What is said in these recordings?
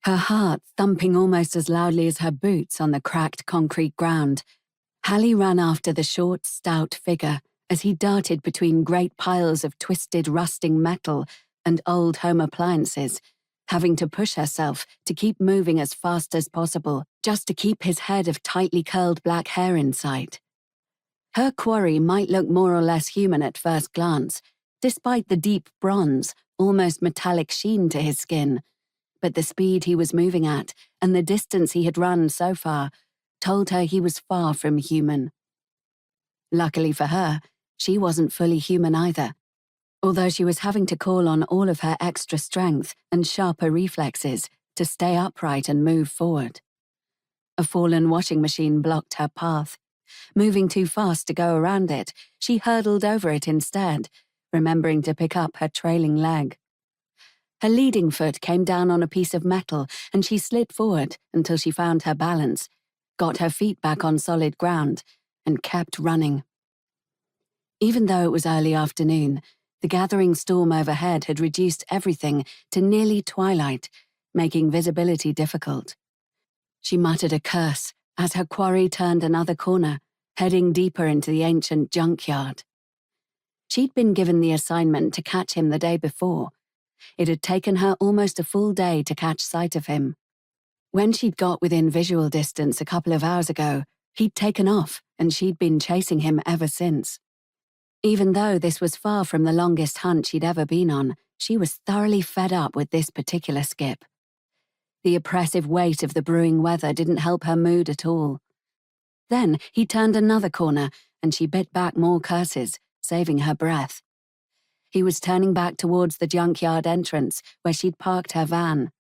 Her heart thumping almost as loudly as her boots on the cracked concrete ground. Hallie ran after the short, stout figure as he darted between great piles of twisted, rusting metal and old home appliances, having to push herself to keep moving as fast as possible, just to keep his head of tightly curled black hair in sight. Her quarry might look more or less human at first glance, despite the deep bronze, almost metallic sheen to his skin, but the speed he was moving at and the distance he had run so far told her he was far from human. Luckily for her, she wasn't fully human either, although she was having to call on all of her extra strength and sharper reflexes to stay upright and move forward. A fallen washing machine blocked her path. Moving too fast to go around it, she hurtled over it instead, remembering to pick up her trailing leg. Her leading foot came down on a piece of metal and she slid forward until she found her balance, got her feet back on solid ground, and kept running. Even though it was early afternoon, the gathering storm overhead had reduced everything to nearly twilight, making visibility difficult. She muttered a curse as her quarry turned another corner, heading deeper into the ancient junkyard. She'd been given the assignment to catch him the day before. It had taken her almost a full day to catch sight of him. When she'd got within visual distance a couple of hours ago, he'd taken off and she'd been chasing him ever since. Even though this was far from the longest hunt she'd ever been on, she was thoroughly fed up with this particular skip. The oppressive weight of the brewing weather didn't help her mood at all. Then he turned another corner and she bit back more curses, saving her breath. He was turning back towards the junkyard entrance where she'd parked her van.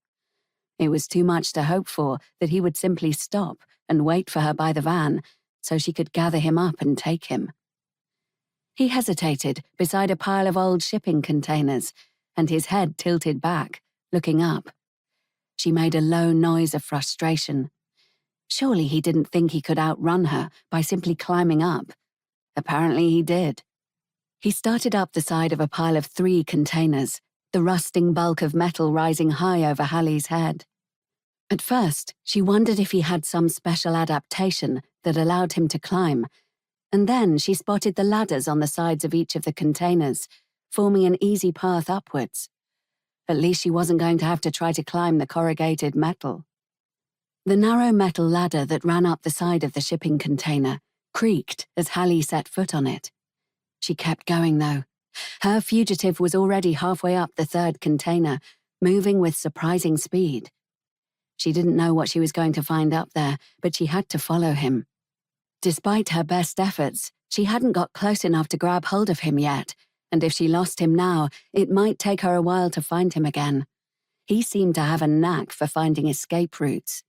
It was too much to hope for that he would simply stop and wait for her by the van so she could gather him up and take him. He hesitated beside a pile of old shipping containers, and his head tilted back, looking up. She made a low noise of frustration. Surely he didn't think he could outrun her by simply climbing up. Apparently he did. He started up the side of a pile of 3 containers, the rusting bulk of metal rising high over Hallie's head. At first, she wondered if he had some special adaptation that allowed him to climb, and then she spotted the ladders on the sides of each of the containers, forming an easy path upwards. At least she wasn't going to have to try to climb the corrugated metal. The narrow metal ladder that ran up the side of the shipping container creaked as Hallie set foot on it. She kept going, though. Her fugitive was already halfway up the 3rd container, moving with surprising speed. She didn't know what she was going to find up there, but she had to follow him. Despite her best efforts, she hadn't got close enough to grab hold of him yet, and if she lost him now, it might take her a while to find him again. He seemed to have a knack for finding escape routes.